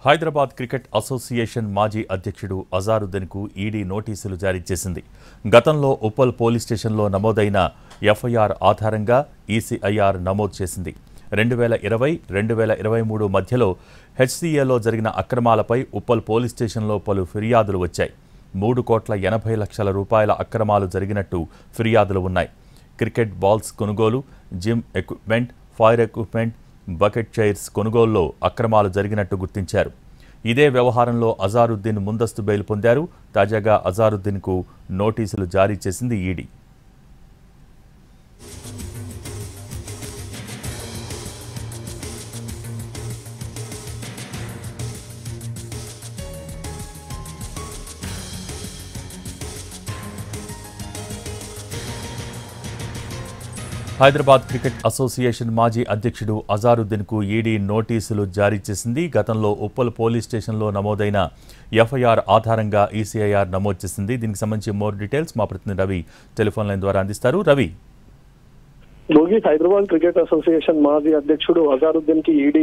Hyderabad cricket association మాజీ అధ్యక్షుడు అజారుద్దీన్కు ED నోటీసులు జారీ చేసింది. గతంలో ఉప్పల్ పోలీస్ స్టేషన్లో నమోదైన ఎఫ్ఐఆర్ ఆధారంగా ఈసీఐఆర్ నమోదు చేసింది. 2020-2023 మధ్యలో హెచ్సీఏలో జరిగిన అక్రమాలపై ఉప్పల్ పోలీస్ స్టేషన్లో పలు ఫిర్యాదులు వచ్చాయి. 3,80,00,000 రూపాయల అక్రమాలు జరిగినట్టు ఫిర్యాదులు ఉన్నాయి. క్రికెట్ బాల్స్ కొనుగోలు, gym equipment, fire equipment, bucket chairs కొనుగోలులో అక్రమాలు జరిగినట్టు గుర్తించారు. ఇదే వ్యవహారంలో అజారుద్దీన్ ముందస్తు బెయిల్ పొందారు. తాజాగా అజారుద్దీన్కు నోటీసులు జారీ చేసింది ఈడీ. హైదరాబాద్ క్రికెట్ అసోసియేషన్ మాజీ అధ్యక్షుడు అజారుద్దీన్కు ఈడీ నోటీసులు జారీ చేసింది. గతంలో ఉప్పల్ పోలీస్ స్టేషన్లో నమోదైన ఎఫ్ఐఆర్ ఆధారంగా ఈసీఐఆర్ నమోదు చేసింది. దీనికి సంబంధించి మోర్ డీటెయిల్స్ మా ప్రతినిధి రవి టెలిఫోన్ లైన్ ద్వారా అందిస్తారు. రవి, హైదరాబాద్ క్రికెట్ అసోసియేషన్ మాజీ అధ్యక్షుడు అజారుద్దీన్ కి ఈడీ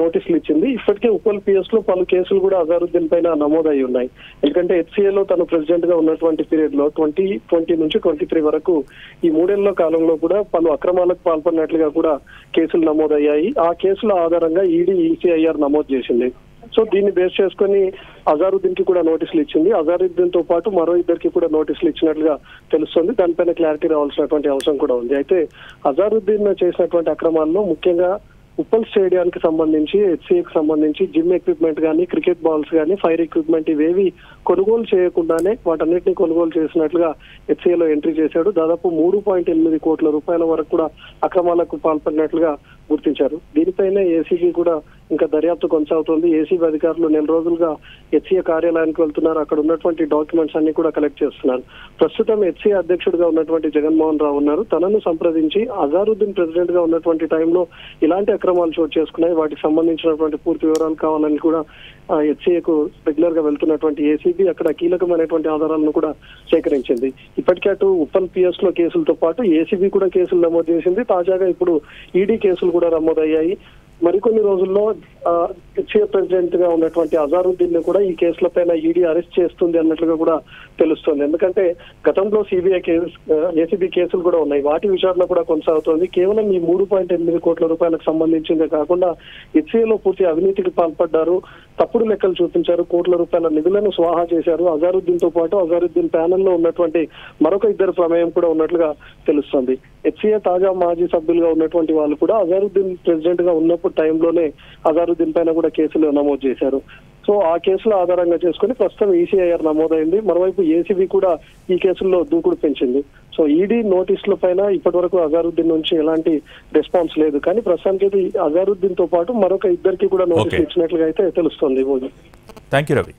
నోటీసులు ఇచ్చింది. ఇప్పటికే ఉప్పల్ పిఎస్ లో పలు కేసులు కూడా అజారుద్దీన్ పైన నమోదయ్యి ఉన్నాయి. ఎందుకంటే హెచ్సీఏలో తను ప్రెసిడెంట్ గా ఉన్నటువంటి పీరియడ్ లో 2020 నుంచి 23 వరకు ఈ 3 ఏళ్ల కాలంలో కూడా పలు అక్రమాలకు పాల్పడినట్లుగా కూడా కేసులు నమోదయ్యాయి. ఆ కేసుల ఆధారంగా ఈడీ ఈసీఐఆర్ నమోదు చేసింది. సో దీన్ని బేస్ చేసుకుని అజారుద్దీన్ కి కూడా నోటీసులు ఇచ్చింది. అజారుద్దీన్ తో పాటు మరో ఇద్దరికి కూడా నోటీసులు ఇచ్చినట్లుగా తెలుస్తుంది. దానిపైన క్లారిటీ రావాల్సినటువంటి అవసరం కూడా ఉంది. అయితే అజారుద్దీన్ చేసినటువంటి అక్రమాల్లో ముఖ్యంగా ఉప్పల్ స్టేడియానికి సంబంధించి, హెచ్సీఏకి సంబంధించి జిమ్ ఎక్విప్మెంట్ కానీ, క్రికెట్ బాల్స్ కానీ, ఫైర్ ఎక్విప్మెంట్ ఇవేవి కొనుగోలు చేయకుండానే వాటన్నిటిని కొనుగోలు చేసినట్లుగా హెచ్సీఏలో ఎంట్రీ చేశాడు. దాదాపు 3.8 కోట్ల రూపాయల వరకు కూడా అక్రమాలకు పాల్పడినట్లుగా గుర్తించారు. దీనిపైనే ఏసీబీ కూడా ఇంకా దర్యాప్తు కొనసాగుతోంది. ఏసీబీ అధికారులు 4 రోజులుగా హెచ్సీఏ కార్యాలయానికి వెళ్తున్నారు. అక్కడ ఉన్నటువంటి డాక్యుమెంట్స్ అన్ని కూడా కలెక్ట్ చేస్తున్నారు. ప్రస్తుతం హెచ్సీఏ అధ్యక్షుడిగా ఉన్నటువంటి జగన్మోహన్ రావు ఉన్నారు. తనను సంప్రదించి అజారుద్దీన్ ప్రెసిడెంట్ గా ఉన్నటువంటి టైంలో ఇలాంటి అక్రమాలు చోటు చేసుకున్నాయి, వాటికి సంబంధించినటువంటి పూర్తి వివరాలు కావాలని కూడా హెచ్సీఏకు రెగ్యులర్ గా వెళ్తున్నటువంటి ఏసీబీ అక్కడ కీలకమైనటువంటి ఆధారాలను కూడా సేకరించింది. ఇప్పటికే అటు ఉప్పల్ పిఎస్ లో కేసులతో పాటు ఏసీబీ కూడా కేసులు నమోదు చేసింది. తాజాగా ఇప్పుడు ఈడీ కేసులు కూడా నమోదయ్యాయి. మరికొన్ని రోజుల్లో హెచ్సీఏ ప్రెసిడెంట్ గా ఉన్నటువంటి అజారుద్దీన్ ని కూడా ఈ కేసులపైన ఈడీ అరెస్ట్ చేస్తుంది అన్నట్లుగా కూడా తెలుస్తుంది. ఎందుకంటే గతంలో ఏసీబీ కేసులు కూడా ఉన్నాయి. వాటి విచారణ కూడా కొనసాగుతోంది. కేవలం ఈ 3.8 కోట్ల రూపాయలకు సంబంధించిందే కాకుండా హెచ్సీఏలో పూర్తి అవినీతికి పాల్పడ్డారు, తప్పుడు లెక్కలు చూపించారు, కోట్ల రూపాయల నిధులను స్వాహా చేశారు. అజారుద్దీన్ తో పాటు అజారుద్దీన్ ప్యానెల్ లో ఉన్నటువంటి మరొక 2 ప్రమేయం కూడా ఉన్నట్లుగా తెలుస్తుంది. హెచ్సీఏ తాజా మాజీ సభ్యులుగా ఉన్నటువంటి వాళ్ళు కూడా అజారుద్దీన్ ప్రెసిడెంట్ గా ఉన్నప్పుడు టైంలోనే అజారుద్దీన్ పైన కూడా కేసులు నమోదు చేశారు. సో ఆ కేసుల ఆధారంగా చేసుకుని ప్రస్తుతం ఈసీఐఆర్ నమోదైంది. మరోవైపు ఏసీబీ కూడా ఈ కేసుల్లో దూకుడు పెంచింది. సో ఈడీ నోటీసుల పైన ఇప్పటి వరకు అజారుద్దీన్ నుంచి ఎలాంటి రెస్పాన్స్ లేదు. కానీ ప్రస్తుతానికి అజారుద్దీన్ తో పాటు మరొక 2కి కూడా నోటీసులు ఇచ్చినట్లుగా అయితే తెలుస్తుంది. Thank you Ravi.